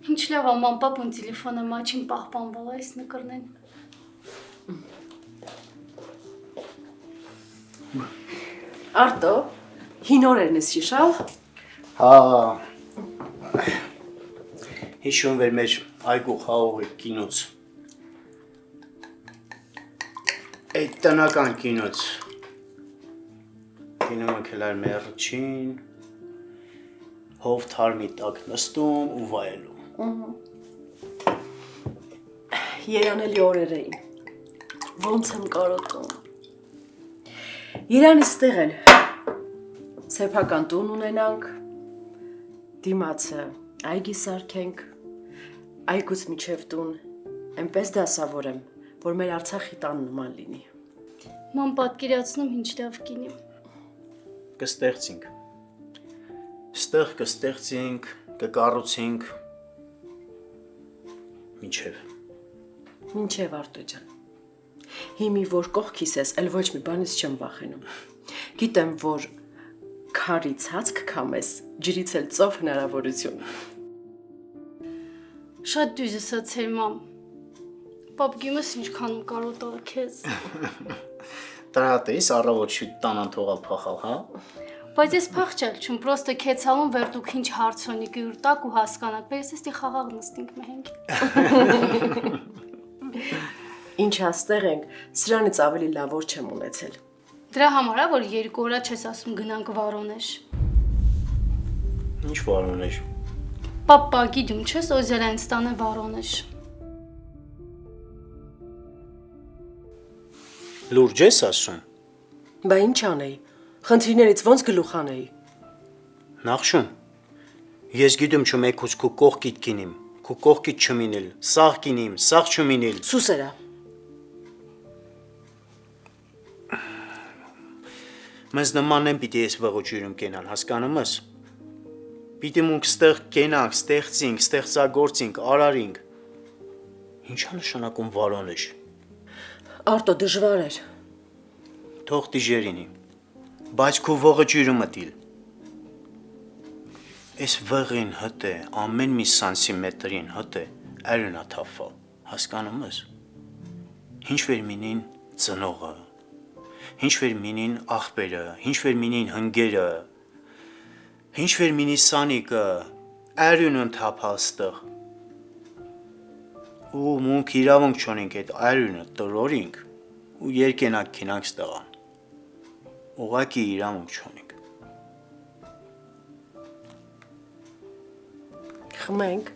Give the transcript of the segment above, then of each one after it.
Ինչ լավ աման պապուն տելեֆոնը մաչին պահպանվող այս նկրնեն։ Արտո, հին օրերն ես հիշալ։ Հա։ Հիշում վեր մեր այգու խաղողի կինոց։ Այդ տնական կինոց։ Կինոմը քելար մերչին, հով թարմի տակ նստում ու վայելում։ Երանելի օրեր էին, ոնց եմ կարոտում։ Երանից տեղ էլ սեփական տուն ունենանք, դիմացը այգի սարքենք, այգուց միջև տուն, այնպես դասավորեմ, որ մեր Արցախի տան նման լինի։ Ման պատկերացնում ինչ լավ կինի։ Կստեղծինք։ Ստեղ կստեղծինք, կկառուցինք Մինչև Արտո ջան։ Հիմի որ կողքիս ես, էլ ոչ մի բանից չեմ վախենում։ Գիտեմ, որ քարից հաց կքամես, ջրից էլ ծով հնարավորություն։ Շատ դույզ ասացել մամ։ Պապ գիմս ինչքան կարոտալ քեզ։ Տրատես առավոտ շուտ տանան թողա փախալ, հա։ Բայց ես փախչել չում, պրոստը քեցալում վերդուք ինչ հարցոնիկի ուրտակ ու հասկանակ, բայց էստի խաղաղ նստինք մենք։ Ինչ հաստեղ ենք, սրանից ավելի լավ որ չեմ ունեցել։ Դրա համար է, որ 2 օր չես ասում գնանք Վարոնեժ։ Ինչ Վարոնեժ։ Պապա գիտում չես Օզերայնստան է Վարոնեժ։ Լուրջ ես ասում։ Բա ինչ անեի, խնդիրներից ոնց գլուխ անեի։ Նախշում, ես գիտում չում եկուց քու կողքիդ կինիմ, քու կողքիդ չմինել, սաղ կինիմ, սաղ չմինել։ Սուսերա։ Մեզ նման են պիտի ես վղոջյուրում կենալ, հասկանում ես։ Պիտի մունք ստեղ կենանք, ստեղծինք, ստեղծագործինք, արարինք։ Ինչա նշանակում Վարոնեժ։ Արտո դժվար էր։ Թող դիժերինի, բայց քու վղոջյուրումը դիլ։ Այս վղին հտ է, ամեն մի սանտիմետրին հտ է, արյունա թափալ, հասկանում ես։ Ինչ վեր մինին ծնողը, ինչ վեր մինին աղբերը, ինչ վեր մինին հնգերը, ինչ վեր մինի սանիկը, արյունն թափալ ստեղ։ Ու մունք իրավունք չոնենք այդ արյունը տրորինք ու երկենակ կինանք ստեղան։ Ուղակի իրավունք չոնենք։ Խմենք։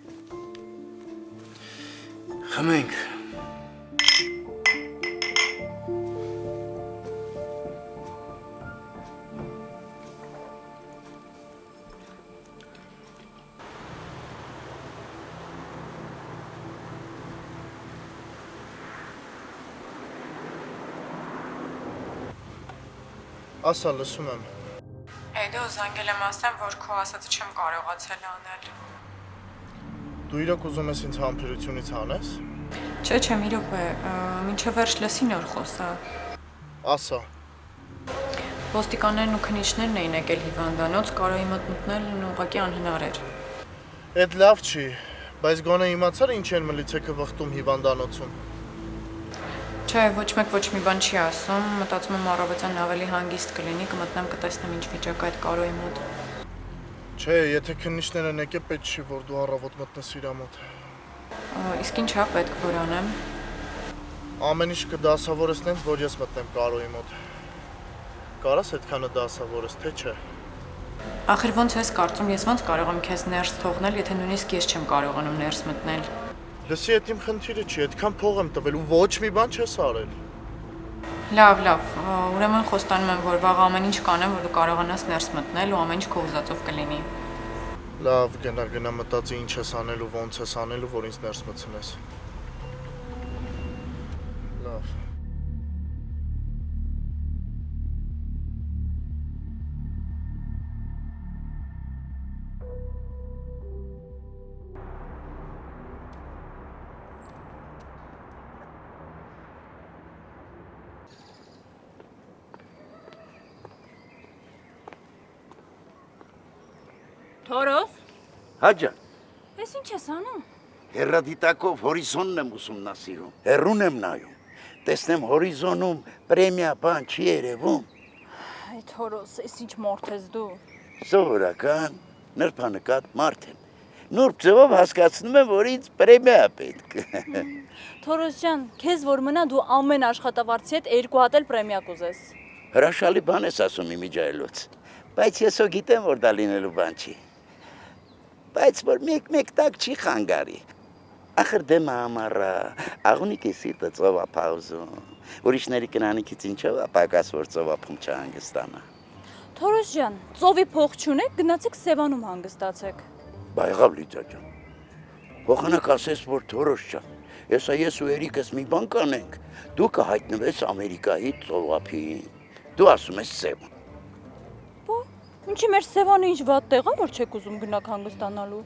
Խմենք։ Ասա լսում եմ։ Էդո զանգել եմ ասեմ, որ քո ասածը չեմ կարողացել անել։ Դու իրոք ուզում ես ինձ համբերությունից հանես։ Չէ, մի րոպե, մինչև վերջ լսի նոր խոսա։ Ասա։ Ոստիկաններն ու քննիչներն էին եկել հիվանդանոց, կարոյի մոտ մտնելն ուղղակի անհնար էր։ Էդ լավ չի, բայց գոնե իմացար ինչ են մլիցեքը վխտում հիվանդանոցում։ Չէ, ոչ մեկ ոչ մի բան չի ասում, մտածում եմ առավոտյան ավելի հանգիստ կլինի, կմտնեմ կտեսնեմ ինչ վիճակ է այդ կարոյի մոտ։ Չէ, եթե քննիչները եկե պետք չի, որ դու առավոտ մտնես իր մոտ։ Իսկ ինչ է պետք որ անեմ։ Ամեն ինչ կդասավորես, որ ես մտնեմ կարոյի մոտ։ Կարաս այդքանը դասավորես, թե չէ։ Ախր ոնց ես կարծում, ես ոնց կարող եմ քեզ ներս թողնել, եթե նույնիսկ ես չեմ կարողանում ներս մտնել։ Լսի, այդ իմ խնդիրը չի, այդքան փող եմ տվել ու ոչ մի բան չես արել։ Լավ, ուրեմն խոստանում եմ, որ վաղ ամեն ինչ կանեմ, որ դու կարողանաս ներս մտնել ու ամեն ինչ քո ուզածով կլինի։ Լավ, գնա մտածի ինչ ես անել ու ոնց ես անելու, որ ինձ ներս մտցնես։ Լավ։ Թորով։ Հաջա։ Ես ինչ ես անում։ Հեռադիտակով հորիզոնն եմ ուսումնասիրում, հեռուն եմ նայում, տեսնեմ հորիզոնում պրեմիա բան չի երևում, Այդ Թորոս, ես ինչ մորթ ես դու։ սովորական, նրբանկատ մարդ եմ, նուրբ ձևով հասկացնում եմ, որ ինձ պրեմիա է պետք, Թորոս ջան, քեզ որ մնա դու ամեն աշխատավարձի հետ 2 հատ էլ պրեմիա կուզես։ հրաշալի բան ես ասում իմիջայլոց, բայց ես հո գիտեմ, որ դա լինելու բան չի, բայց որ մեկ տակ չի խանգարի, ախր դեմը ամառա, աղունիքի սիրտը ծովափ ուզում, ուրիշների կնանիքից ինչով ապակաս, որ ծովափում չհանգստանա։ Թորոս ջան, ծովի փող չունեք, գնացեք Սևանում հանգստացեք։ Բա եղավ Լիդիա ջան, փոխանակ ասես, որ Թորոս ջան, ես ու Էրիկս մի բան կանենք, դու կհայտնվես Ամերիկայի ծովափին, դու ասում ես Սևան։ Ինչի մեր Սևանը ինչ վատ տեղ է, որ չեք ուզում գնաք հանգստանալու։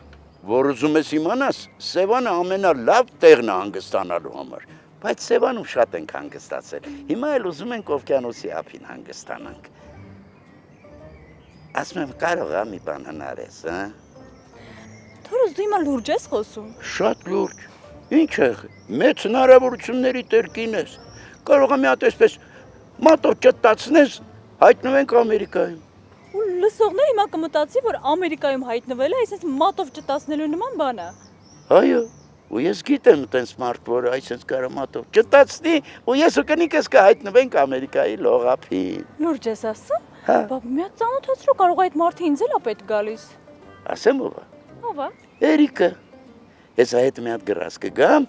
Որ ուզում ես իմանաս, Սևանը ամենալավ տեղն է հանգստանալու համար, բայց Սևանում շատ ենք հանգստացել, հիմա էլ ուզում ենք օվկիանոսի ափին հանգստանանք։ Ասում եմ, կարող է մի բան հնարես, հա։ Թորոս, դու հիմա լուրջ ես խոսում։ Շատ լուրջ, ինչ է, մեծ հնարավորությունների տերկին ես, կարող է մի հատ այսպես մատով ճտտացնես, հայտնվենք Ամերիկայում։ Ու լսողներ հիմա կմտածի, որ Ամերիկայում հայտնվել է, այսպես մատով ճտասնելու նման բան է։ Այո, ու ես գիտեմ տենց մարդ, որ այսպես կարա մատով ճտտացնի, ու ես ու կնիկս կհայտնվենք Ամերիկայի լողափին։ Լուրջ ես ասում։ Հա։ Բա մի հատ ծանոթացրու, կարող է այդ մարդը ինձ էլ է պետք գալիս։ Ասեմ ով է։ Ո՞վ է։ Էրիկը։ Ես այդ մի հատ գրած կգամ,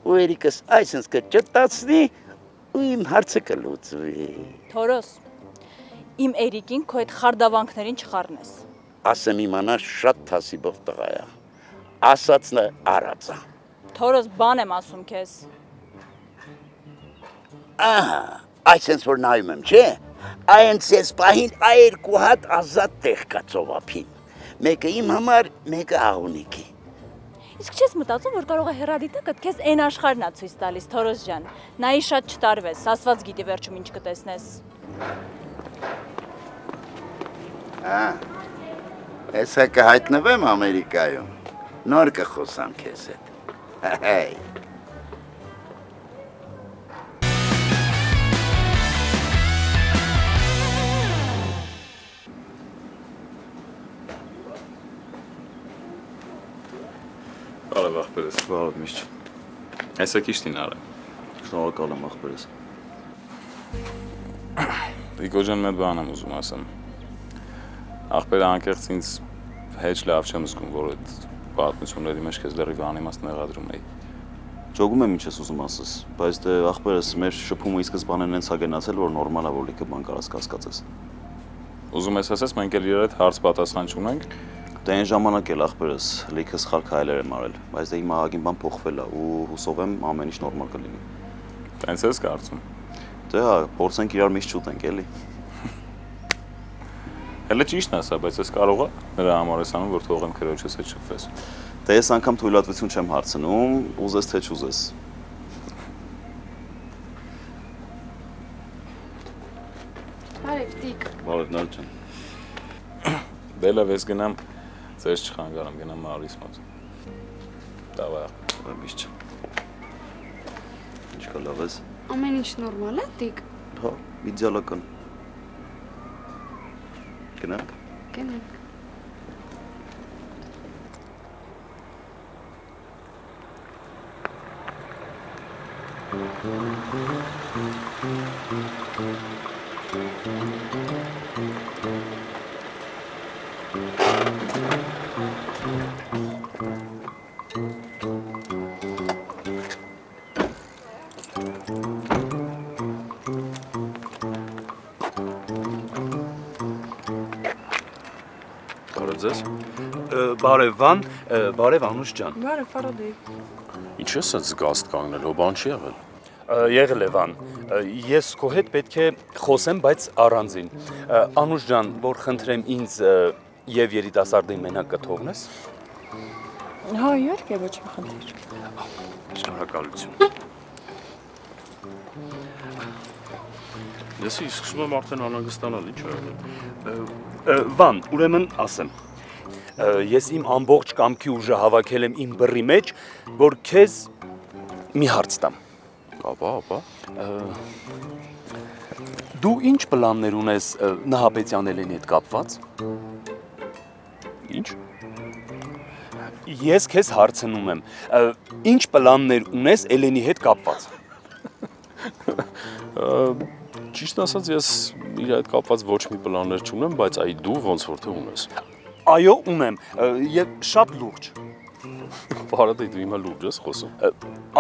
ու Էրիկս այսպես կճտտացնի, ու իմ հարցը կլուծվի։ Թորոս, իմ Էրիկին քո այդ խարդավանքներին չխառնես։ Ասեմ իմանաս շատ թասիբով տղա է։ Ասածն է արածը։ Թորոս, բան եմ ասում քեզ։ Ահա, այսպես որ նայում եմ, չէ՞։ Այնց ես պահին երկու հատ ազատ տեղ կա ծովափին։ Մեկը իմ համար, մեկը աղունիքի։ Իսկ չես մտածում, որ կարող է հեռադիտակը քեզ այն աշխարհն է ցույց տալիս, Թորոս ջան։ Նայի շատ չտարվես, ասված գիտի վերջում ինչ կտեսնես։ Հեսա կհայտնվեմ Ամերիկայում, նոր կխոսամ քեզ հետ։ Հեյ։ Բարև ախպերս։ Բարև միշտ։ Այսա քիչտին արա։ Շնորհակալ եմ ախպերս։ Վիկո ջան, մեծ բան եմ ուզում ասեմ։ Ախպերը անկեղծ ինձ հեչ լավ չեմ զգում, որ այդ պատմությունների մեջ քեզ լրիվ անիմաստ մեղադրում էի։ Ճոգում եմ ինչ ես ուզում ասես, բայց դե ախպերս մեր շփումը ի սկզբանե նենց է գնացել, որ նորմալ է, որ լիքը բան կարաս կասկածես։ Ուզում ես ասես, մենք էլ իրար հետ հարց պատասխան չունենք։ Դե այն ժամանակ էլ ախպերս լիքը սխալ քայլեր եմ արել, բայց դե հիմա ահագին բան փոխվել է ու հուսով եմ ամեն ինչ նորմալ կլինի։ Տենց ես կարծում։ Դե հա, փորձենք իրար միշտ չուտենք, էլի։ Հələ ճիշտն ասա, բայց ես կարող եմ նրա համար ես անում, որ թողեմ քրոջս հետ շփվես։ Դե ես անգամ թույլատվություն չեմ հարցնում, ուզես թե չուզես։ Բարև տիկ։ Բարև Նար ջան։ Դե լավ ես գնամ, ձեզ չխանգարեմ, գնամ Մարիս մոտ։ Դավա։ Միշտ։ Ինչ կա լավ ես։ Ամեն ինչ նորմալ է, տիկ։ Հա, իդեալական։ Գնանք։ Գնանք։ Բարև ձեզ։ Բարև Վան, բարև Անուշ ջան։ Բարև, Ֆարադեյ։ Ինչ ես այդ զգաստ կանգնել, հո բան չի եղել։ Եղել է Վան։ Ես քո հետ պետք է խոսեմ, բայց առանձին։ Անուշ ջան, որ խնդրեմ ինձ եւ երիտասարդին մենակ կթողնես։ Հա, իհարկե, ոչ մի խնդիր։ Շնորհակալություն։ Ես սկսում եմ արդեն անհանգստանալ, ինչ ա եղել։ Վան, ուրեմն ասեմ։ Ես իմ ամբողջ կամքի ուժը հավաքել եմ իմ բռի մեջ, որ քեզ մի հարց տամ։ Ապա։ Դու ինչ պլաններ ունես Նահապետյան Էլենի հետ կապված։ Ինչ։ Ես քեզ հարցնում եմ, ինչ պլաններ ունես Էլենի հետ կապված։ Ճիշտ ասած, ես իր հետ կապված ոչ մի պլաններ չունեմ, բայց այ դու ոնց որ թե ունես։ Այո, ունեմ, եւ շատ լուրջ։ Վարադե դու հիմա լուրջ ես խոսում։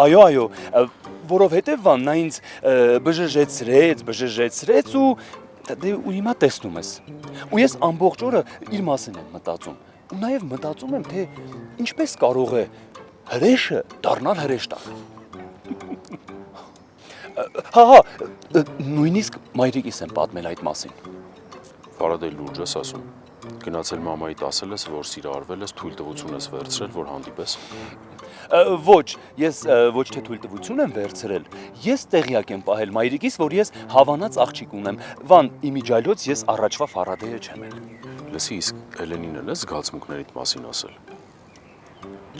Այո, որովհետեւ վան նա ինձ բժժեցրեց ու դե ու հիմա տեսնում ես։ Ու ես ամբողջ օրը իր մասին եմ մտածում։ Ու նաեւ մտածում եմ, թե ինչպես կարող է հրեշը դառնալ հրեշտակ։ Հա, նույնիսկ մայրիկիս եմ պատմել այդ մասին։ Վարադե լուրջ ես ասում։ Գնացել մամայիդ ասել ես, որ սիրարվել ես, թույլտվություն ես վերցրել, որ հանդիպես։ Ոչ, ես ոչ թե թույլտվություն եմ վերցրել, ես տեղյակ եմ պահել մայրիկիս, որ ես հավանած աղջիկ ունեմ։ Վան, իմիջայլոց ես առաջվա Ֆարադեյը չեմ էլ։ Լսի, իսկ Էլենին էլ ես զգացմունքներիդ մասին ասել։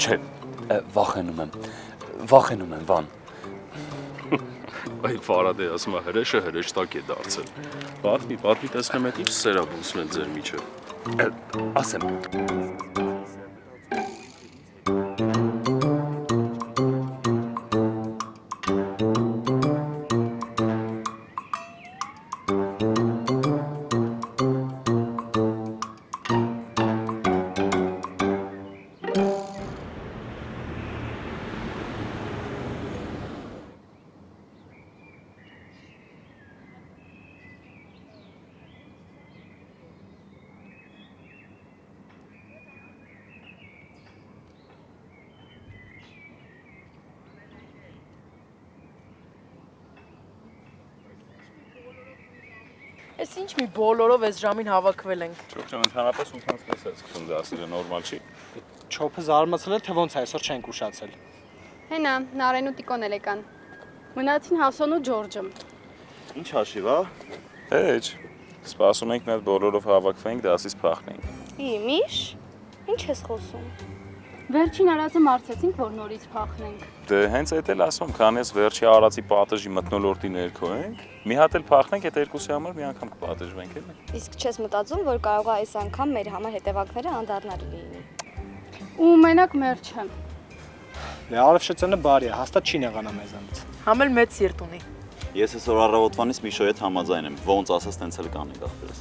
Չէ, վախենում եմ, Վան։ Այ Ֆարադե ասում է հրեշը հրեշտակ է դարձել։ Պատմի տեսնեմ այդ ինչ սերաբույսն է ձեր միջև։ Ասեմ։ Էս ինչ մի բոլորով այս ժամին հավաքվել ենք։ Ճոփչան ընդհանրապես 80 է սկսում դասերը նորմալ չի։ Չոփը զարմացել էր, թե ոնց է այսօր չենք ուշացել։ Հենա, Նարեն ու Տիկոն էլ եկան։ Մնացին Հասոն ու Ջորջը։ Ինչ հաշիվ, հա։ Հեչ։ Սպասում ենք մեր բոլորով հավաքվենք, դասից փախնենք։ Միշ, ինչ ես խոսում։ Վերջին արածը մարցեցինք, որ նորից փախնենք։ Դե հենց այդ էլ ասում, քանի ես վերջի արածի պատժի մթնոլորտի ներքո ենք, մի հատ էլ փախնենք, այդ երկուսի համար մի անգամ կպատժվենք էլի։ Իսկ չես մտածում, որ կարող է այս անգամ մեր համար հետևանքները անդառնալի լինի։ Ու մենակ մեր չեմ։ Դե Արևշեցյանը բարի է, հաստատ չի նեղանա մեզանից։ Համ էլ մեծ սիրտ ունի։ Ես այսօր առավոտվանից Միշոյի հետ համաձայն եմ, ոնց ասես տենց էլ կանենք ախպերս։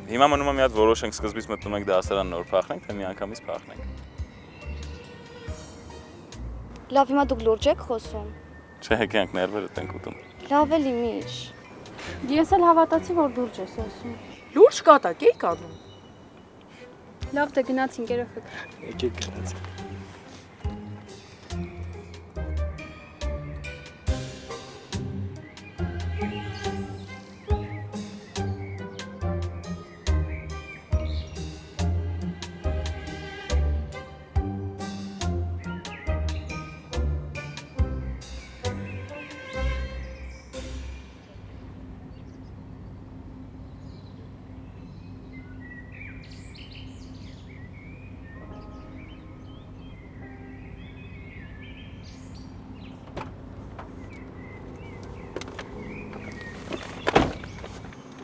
Հիմա մնում է մի հատ որոշենք, սկզբից մտնում ենք դասարան նոր փախնենք, թե մի անգամից փախնենք։ Լավ, հիմա դուք լուրջ եք խոսում։ Չէ, եկենք ներվերը ենք ուտում։ Լավ էլի Միշ։ Ես էլ հավատացի, որ լուրջ ես ասում։ Լուրջ կատակ էի կանում։ Լավ, դե գնացինք երեխեք։ Եկեք գնացինք։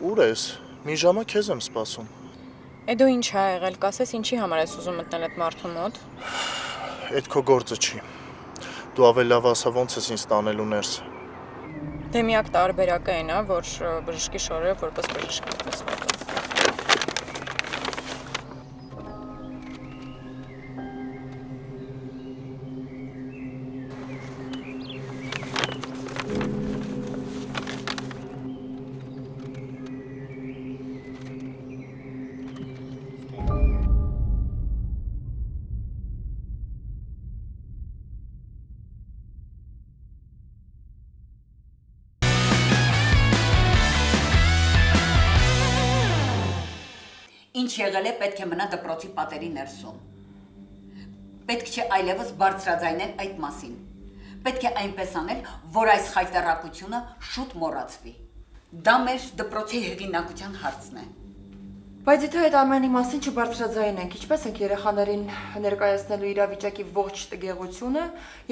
Ուր ես։ Մի ժամա քեզ եմ սպասում։ Դու ինչ ա եղել, կասես ինչի համար ես ուզում մտնել այդ մարդու մոտ։ Այդ քո գործը չի։ Դու ավելի լավ ասա ոնց ես ինձ տանելու ներս։ Դե միակ տարբերակը այն է, որ բժշկի շորերը որպես բժիշկ մտնես։ Ինչ եղել է, պետք է մնա դպրոցի պատերի ներսում։ Պետք չէ այլևս բարձրաձայնել այդ մասին։ Պետք է այնպես անել, որ այս խայտառակությունը շուտ մոռացվի։ Դա մեր դպրոցի հեղինակության հարցն է։ Բայց եթե այդ ամենի մասին չբարձրաձայնենք, ինչպես ենք երեխաներին ներկայացնելու իրավիճակի ողջ տգեղությունը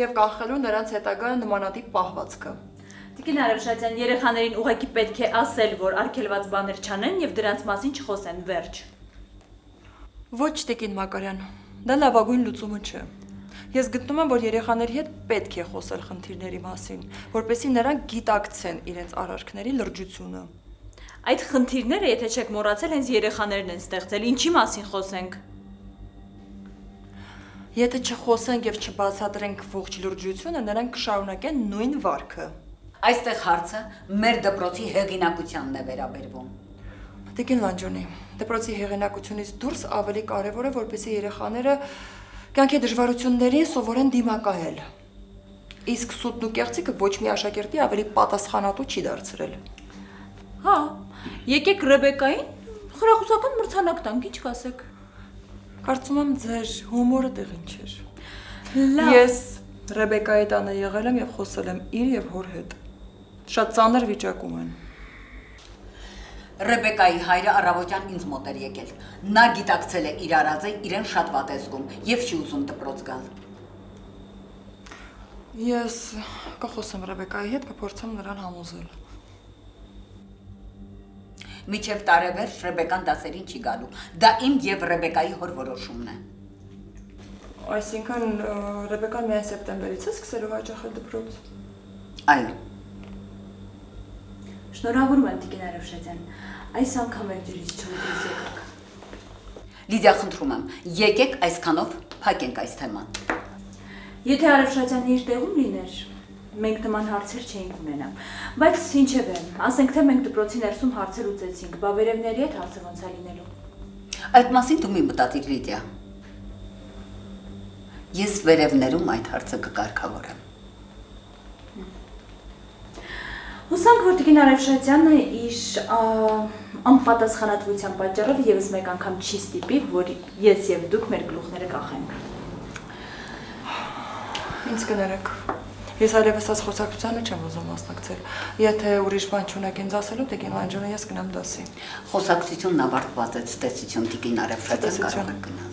եւ կանխելու նրանց հետագա նմանատիպ պահվածքը։ Տիկին Արևշատյան, երեխաներին ուղղակի պետք է ասել, որ արգելված բաներ չանեն եւ դրանց մասին չխոսեն, վերջ։ Ոչ, Տիկին Մակարյան, դա լավագույն լուծումը չէ։ Ես գտնում եմ, որ երեխաների հետ պետք է խոսել խնդիրների մասին, որպեսզի նրանք գիտակցեն իրենց արարքների լրջությունը։ Այդ խնդիրները, եթե չեք մոռացել, հենց երեխաներն են ստեղծել, ինչի մասին խոսենք։ Եթե չխոսենք եւ չբացատրենք ողջ լրջությունը, նրանք կշարունակեն նույն վարքը։ Այստեղ հարցը մեր դպրոցի հեղինակությանն է վերաբերվում։ Տիկին Լանջոնի, դպրոցի հեղինակությունից դուրս ավելի կարևոր է, որպեսզի երեխաները կյանքի դժվարություններին սովորեն դիմակայել։ Իսկ սուտն ու կեղծիկը ոչ մի աշակերտի ավելի պատասխանատու չի դարձրել։ Հա, եկեք Ռեբեկային խրախուսական մրցանակ տանք, ինչ կասեք։ Կարծում եմ ձեր հումորը տեղին չէր։ Լավ։ Ես Ռեբեկայի տանը եղել եմ եւ խոսել եմ իր եւ հոր հետ։ Շատ ծանր վիճակում են։ Ռեբեկայի հայրը առավոտյան ինձ մոտ էր եկել։ Նա գիտակցել է իր արածը, իրեն շատ վատ է զգում եւ չի ուզում դպրոց գալ։ Ես կխոսեմ Ռեբեկայի հետ, կփորձեմ նրան համոզել։ Միջև տարեվերջ Ռեբեկան դասերին չի գալու։ Դա իմ եւ Ռեբեկայի հոր որոշումն է։ Այսինքն Ռեբեկան միայն սեպտեմբերից է սկսելու հաճախել դպրոց։ Այո։ Շնորհավորում եմ Տիկին Արևշատյան։ Այս անգամ եք ջրից չմտես եկեք։ Լիդիա, խնդրում եմ, եկեք այսքանով փակենք այս թեման։ Եթե Արևշատյանը իր տեղում լիներ, մենք նման հարցեր չէինք ունենա։ Բայց ինչևէ, ասենք թե մենք դպրոցի ներսում հարցեր ուծեցինք, բա վերևների հետ հարցը ոնց է լինելու։ Այդ մասին դու մի մտածիր, Լիդիա։ Ես վերևներում այդ հարցը կկարգավորեմ։ Հուսանք, որ Տիկին Արևշատյանը իր անպատասխանատվության պատճառով եւս մեկ անգամ չի ստիպի, որ ես եւ դուք մեր գլուխները կախենք։ Ինձ կներեք։ Ես այլևս այս խոսակցությանը չեմ ուզում մասնակցել։ Եթե ուրիշ բան չունեք ինձ ասելու, Տիկին Լանջոնը, ես գնամ դասի։ Խոսակցությունն ավարտված է, ցտեսություն Տիկին Արևշատյան, կարող եք գնալ։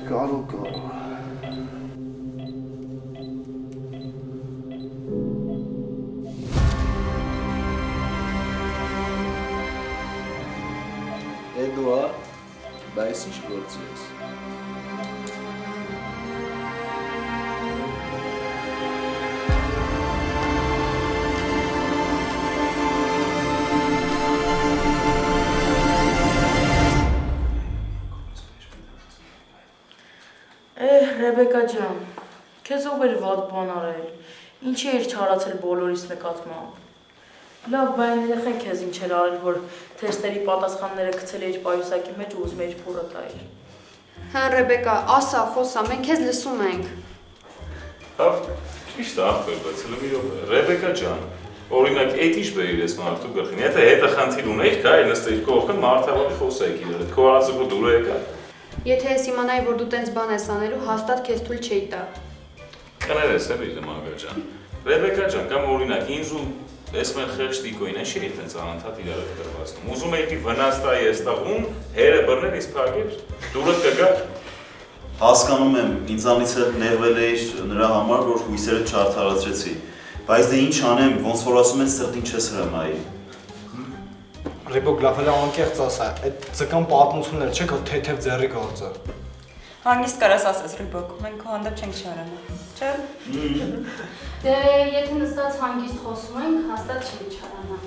Կարող։ Էդուարդ, բայց ինչ գործի ես։ Ռեբեկա ջան, քեզ ով էր վատ բան արել, ինչի էր չարացել բոլորիս նկատմամբ։ Լավ, բայն երեխեն քեզ ինչ էր արել, որ թեստերի պատասխանները գցել էիր պայուսակի մեջ ու ուզում էիր փորը տայր։ Հա Ռեբեկա, ասա, խոսա, մենք քեզ լսում ենք։ Հա, ճիշտ է, ախպեր, բայց լմի Ռեբեկա ջան, օրինակ այդ ինչ բերիր ես մարդու գլխին, եթե հետը խնդիր ունեիր, գա նստեիր կողքը մարդավարի խոսայիք իրար, այդ քո արածը դուրը եկա։ Եթե ես իմանայի, որ դու տենց բան ես անելու, հաստատ քեզ թույլ չէի տա։ Կներես էլի Մագա ջան։ Ռեբեկա ջան, կամ օրինակ ինձ ու Էսմեն խեղճ տիկոին է չի տենց անընդհատ իրար գրվածնում։ Ուզում էի դի վնաս տայի այս տաղում, հերը բռներ իսկ փակեր, դուրը կգա։ Հասկանում եմ, ինձանից էլ ներվել էիր նրա համար, որ հույսերը չարդարացրեցի, բայց դե ինչ անեմ, ոնց որ ասում են սրտին չես հրամայի։ Ռեբոկ լավ հələ անկեղծ ասա, այդ ցկան պատմություններ չէ քո թեթև ձեռի գործը։ Հանգիստ կարաս ասես Ռիբոկ, մենք քո հանդեպ չենք շարանա, չէ՞։ Դե եթե նստած հանգիստ խոսում ենք, հաստատ չի չարանա։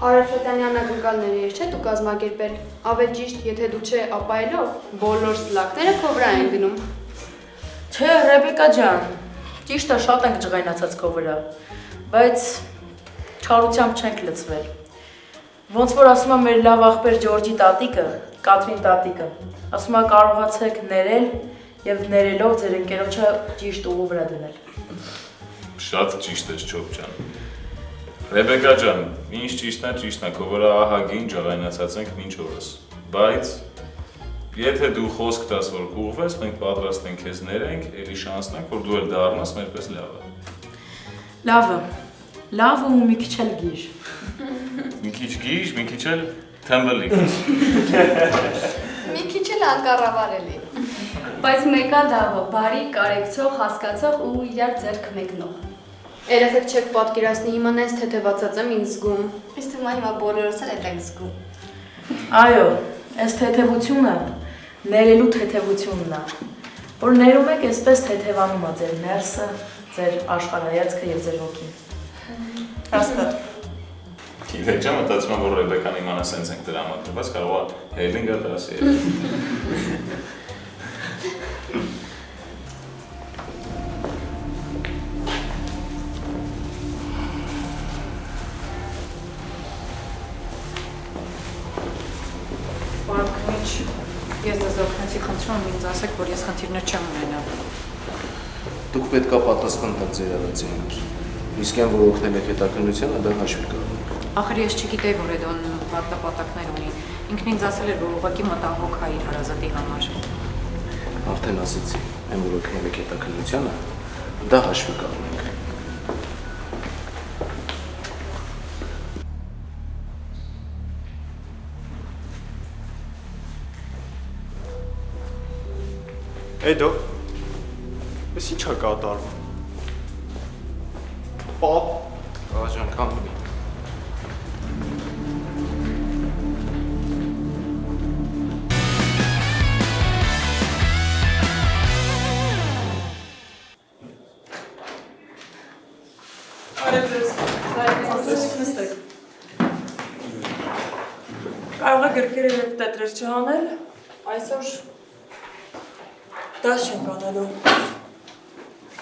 Արևշետյանի անակնկալները ես չէ դու կազմակերպել, ավելի ճիշտ, եթե դու չէ ապայելով, բոլոր սլակները քո վրա են գնում։ Չէ, Ռեբեկա ջան, ճիշտ է շատ ենք ջղայնացած քո վրա, բայց չարությամբ չենք լծվել։ Ոնց որ ասում է մեր լավ աղբեր Ջորջի տատիկը, Կատրին տատիկը, ասում է կարողացեք ներել եւ ներելով ձեր ընկերոջը ճիշտ ուղու վրա դնել։ Շատ ճիշտ ես Չոփ ջան։ Ռեբեկա ջան, ինչ ճիշտն է, քո վրա ահագին ջղայնացած ենք մինչ օրս, բայց եթե դու խոսք տաս որ կուղվես, մենք պատրաստ ենք քեզ ներենք, ելի շանսնանք որ դու էլ դառնաս մերպես լավը։ Լավը ու մի քիչ էլ գիժ։ Մի քիչ գիժ, մի քիչ էլ թմբլիկ։ Մի քիչ էլ անկառավարելի։ Բայց մեկը լավը, բարի, կարեկցող, հասկացող ու իրար ձեռք մեկնող։ Երեխեք չեք պատկերացնի, հիմա նենց թեթևացած եմ ինձ զգում։ Իսկ հիմա բոլորս էլ ենք զգում։ Այո, այս թեթևությունը ներելու թեթևությունն է, որ ներում եք այսպես թեթևանում է ձեր ներսը, ձեր աշխարհայացքը եւ ձեր հոգին։ Հաստատ։ Գիտեք ջան, մտածում եմ որ Ռեբեկան իմանա սենց ենք դրամատրված, կարող է հելինգա դասի։ Բարքմիչ, ես դες օգնեցի խնդրում ինձ ասեք, որ ես խնդիրներ չեմ ունենա։ Դուք պետք է պատասխան տաք ձեր արածի համար։ Իսկ այն, որ օգնել եք հետաքննությանը, դա հաշվի կառնեք։ Ախր ես չգիտեի, որ Էդոն վատ նպատակներ ունի։ Ինքն ինձ ասել էր, որ ուղղակի մտահոգ է իր հարազատի համար։ Արդեն ասեցի, այն, որ օգնել եք հետաքննությանը, դա հաշվի կառնեք։ Էդո, ես ինչ է կատարվում։ Պապ, Աղաջան, կամի։ Կարող է գրքերը և տետրեր չհանել, այսօր դաս չենք անելու։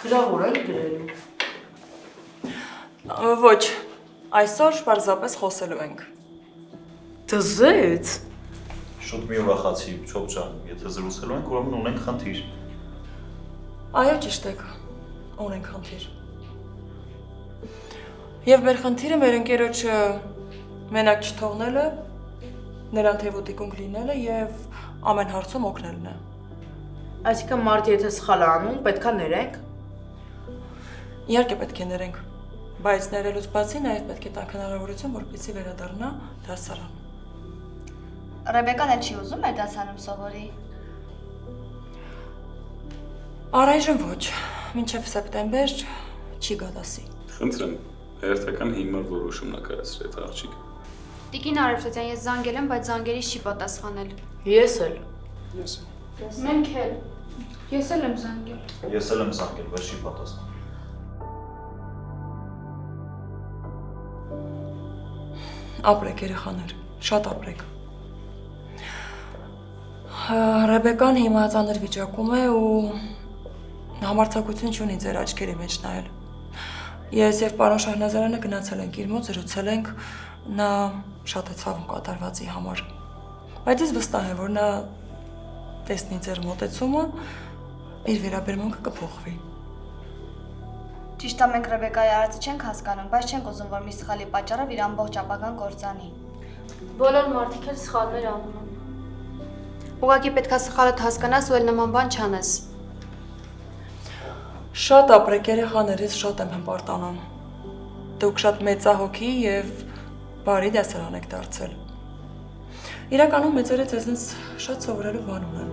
Գրավոր էլ գրելու։ Ոչ, այսօր պարզապես խոսելու ենք։ Դզեց։ Շուտ մի ուրախացի, Չոփ ջան, եթե զրուցելու ենք, ուրեմն ունենք խնդիր։ Այո, ճիշտ եք, ունենք խնդիր։ Եվ մեր խնդիրը մեր ընկերոջը մենակ չթողնելը, նրան թևոտիկունք լինելը և ամեն հարցում օգնելն է։ Այսինքն մարդ եթե սխալ է անում, պետք է ներենք։ Իհարկե պետք է ներենք, բայց ներելուց բացի նաև պետք է տանք հնարավորություն, որպեսզի վերադառնա դասարան։ Ռեբեկան էլ չի ուզում մեր դասարանում սովորի։ Առայժմ ոչ, մինչև սեպտեմբեր չի գա դասի։ Խնդրեմ, հերթական հիմար որոշումն է կայացրել այդ աղջիկը։ Տիկին Արևշետյան, ես զանգել եմ, բայց զանգերից չի պատասխանել։ Ես էլ։ Մենք էլ։ Ես էլ եմ զանգել։ Ես էլ եմ զանգել, բայց չի պատասխան։ Ապրեք երեխաներ, շատ ապրեք։ Ռեբեկան հիմա ծանր վիճակում է ու համարձակություն չունի ձեր աչքերի մեջ նայել։ Ես եւ պարոն Շահնազարյանը գնացել ենք իր մոտ, զրուցել ենք, նա շատ է ցավում կատարվածի համար։ Բայց ես վստահ եմ, որ նա տեսնի ձեր մոտեցումը, իր վերաբերմունքը կփոխվի։ Ճիշտ է, մենք Ռեբեկայի արածը չենք հասկանում, բայց չենք ուզում, որ մի սխալի պատճառով իր ամբողջ ապագան կործանի։ Բոլոր մարդիկ էլ սխալներ անում են։ Ուղղակի պետքա սխալդ հասկանաս ու էլ նման բան չանես։ Շատ ապրեք երեխաներից, շատ եմ հպարտանում։ Դուք շատ մեծահոգի եւ բարի դասարան եք դարձել։ Իրականում մեծերը ձեզնից շատ սովորելու բան ունեն։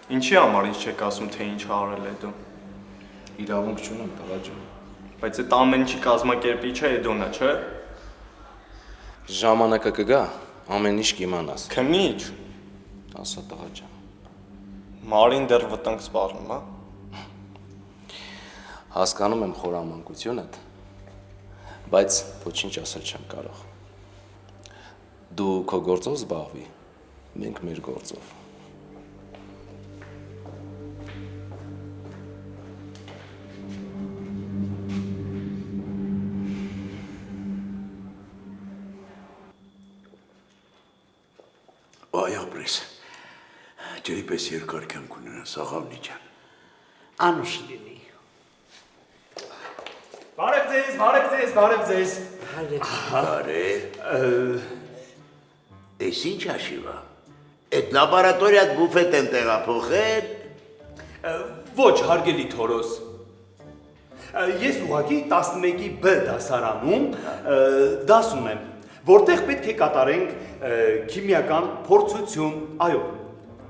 Ինչի համար ինձ չեք ասում, թե ինչ արել է դու։ Իրավունք չունեմ, տղա ջան։ Բայց այդ ամեն ինչի կազմակերպիչը Էդոնա, չէ։ Ժամանակը կգա, ամեն ինչ կիմանաս։ Քնիչ։ Ասա տղա ջան։ Մարին դեռ վտանգ սպառնում, հա։ Հասկանում եմ խորամանկությունդ, բայց ոչինչ ասել չեմ կարող։ Դու քո գործով զբաղվի, մենք մեր գործով։ Այ ապրես, ջրի պես երկար կյանք ունենաս, աղավնի ջան։ Անուշ լինի։ Բարև ձեզ, բարև ձեզ, բարև ձեզ։ Բարև։ Էս ինչ հաշիվա։ Այդ լաբորատորիատ բուֆետ են տեղափոխել։ Ոչ, հարգելի Թորոս։ Ես ուղղակի 11-ի B դասարանում դաս ունեմ, որտեղ պետք է կատարենք քիմիական փորձություն, այո,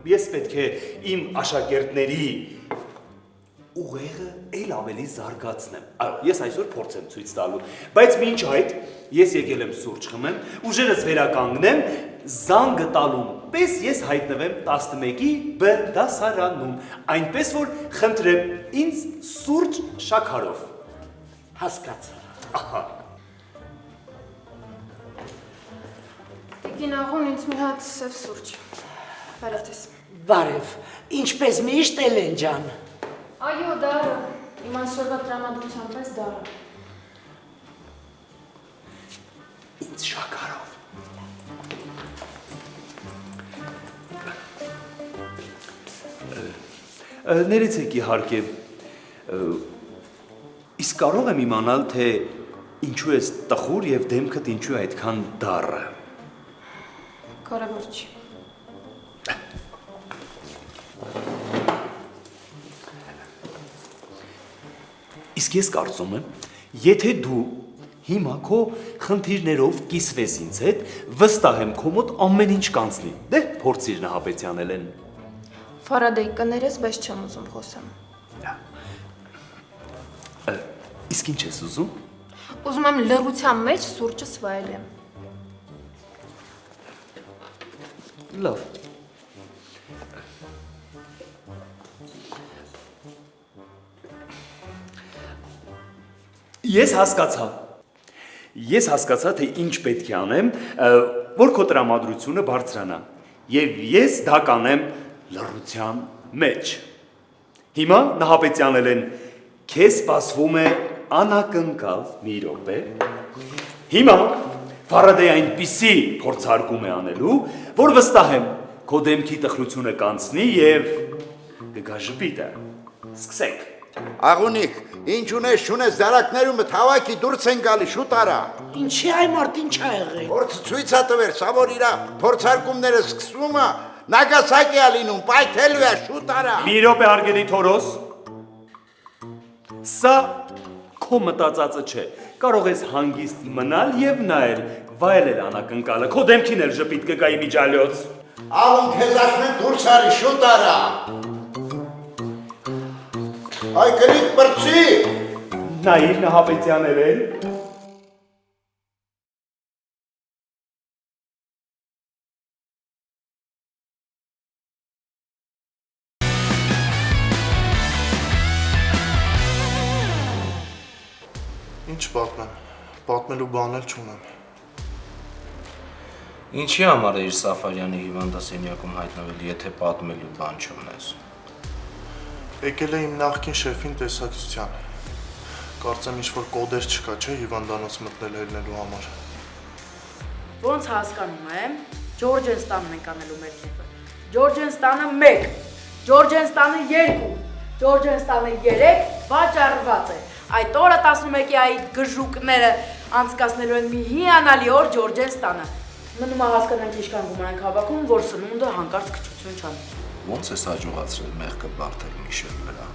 ես պետք է իմ աշակերտների ուղեղը էլ ավելի զարգացնեմ, այո, ես այսօր փորձ եմ ցույց տալու, բայց մինչ այդ ես եկել եմ սուրճ խմեմ, ուժերս վերականգնեմ, զանգը տալուն պես ես հայտնվեմ 11-ի B դասարանում, այնպես որ խնդրեմ ինձ սուրճ շաքարով։ Հասկացա։ Ահա։ Տիկին ինձ մի հատ սև սուրճ։ Բարև ձեզ։ Բարև, ինչպես միշտ Էլեն ջան։ Այո, դարը։ Իմ այսօրվա տրամադրության պես դարը։ Ինձ շաքարով։ Ներեցեք իհարկե, իսկ կարող եմ իմանալ, թե ինչու ես տխուր և դեմքդ ինչու է այդքան դառը։ Կարևոր չի։ Իսկ ես կարծում եմ, եթե դու հիմա քո խնդիրներով կիսվես ինձ հետ, վստահ եմ քո մոտ ամեն ինչ կանցնի։ Դե փորձիր Նահապետյան Էլեն։ Ֆարադեյ, կներես, բայց չեմ ուզում խոսեմ։ Իսկ ինչ ես ուզում։ Ուզում եմ լռության մեջ սուրճս վայելեմ։ Լավ։ Ես հասկացա, թե ինչ պետք է անեմ, որ քո տրամադրությունը բարձրանա, և ես դա կանեմ լռության մեջ։ Հիմա Նահապետյան Էլեն, քեզ սպասվում է անակնկալ մի րոպե։ Հիմա Ֆարադեյ այնպիսի փորձարկում է անելու, որ վստահ եմ քո դեմքի տխրությունը կանցնի և կգա ժպիտը։ Սկսենք։ Աղունիկ, ինչ ունես չունես դարակներում հավաքի դուրս են գալի, շուտ արա։ Ինչի այ մարդ ինչ ա եղել։ Փորձը ցույց ա տվել, սա որ իրա փորձարկումները սկսվում է, Նագասակի ա լինում, պայթելու է, շուտ արա։ Մի րոպե հարգելի Թորոս։ Սա քո մտածածը չէ։ Կարող ես հանգիստ մնալ և նայել, վայելել անակնկալը, քո դեմքին էլ ժպիտ կգա իմիջիալոց։ Աղուն քեզ ասում դուրս արի, շուտ արա։ Այ կրիկ բրծի։ Նայիր Նահապետյան Էլեն։ Ինչ պատմեմ, պատմելու բան էլ չունեմ։ Ինչի համար է իր Սաֆարյանի հիվանդասենյակում հայտնվել, եթե պատմելու բան չունես։ Եկել է իմ նախկին շեֆին տեսակցության։ Կարծեմ ինչ-որ կոդեր չկա, չէ, հիվանդանոց մտնել ելնելու համար։ Ոնց հասկանում եմ, Ջորջենստանն ենք անելու մեր կեփը։ Ջորջենստանը 1, Ջորջենստանը 2, Ջորջենստանը 3 վաճառված է։ Այդ օրը 11-ի այդ գժուկները անցկացնելու են մի հիանալի օր Ջորջենստանը։ Մնում է հասկանանք ինչքան գումար ենք հավաքում, որ սնունդը հանկարծ քչություն չանի։ Ոնց ես հաջողացրել մեղքը բարդել Միշել վրա։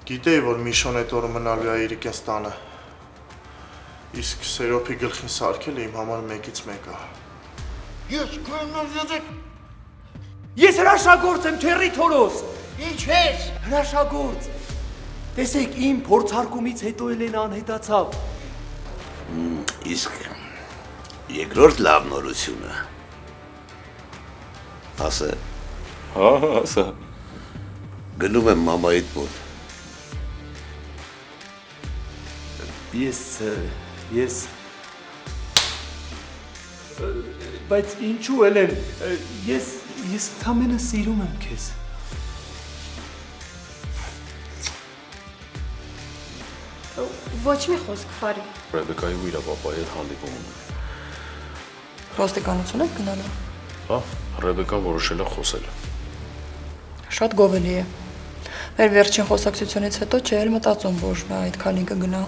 Գիտեի, որ Միշոն այդ օրը մնալու է Իրիկենստանը։ Իսկ Սերոփի գլխին սարքելը իմ համար մեկից մեկ է։ Ես քննոց Ես հրաշագործ եմ, Թերի Թորոս։ Ինչ ես։ Հրաշագործ։ Տեսեք, իմ փորձարկումից հետո Էլենան անհետացավ։ Իսկ երկրորդ լավ նորությունը։ Ասե։ Հա, ասա։ Գնում եմ մամայիդ մոտ։ Ես բայց ինչու Էլեն, ես ընդամենը սիրում եմ քեզ։ Ոչ մի խոսք, Ֆարի։ Ռեբեկայի ու իր պապայի հետ հանդիպում ունեմ։ Ոստիկանություն եք գնալու։ Հա, Ռեբեկան որոշել է խոսել։ Շատ գովելի է։ Մեր վերջին խոսակցությունից հետո չէր մտածում, որ նա այդ քանի կգնա։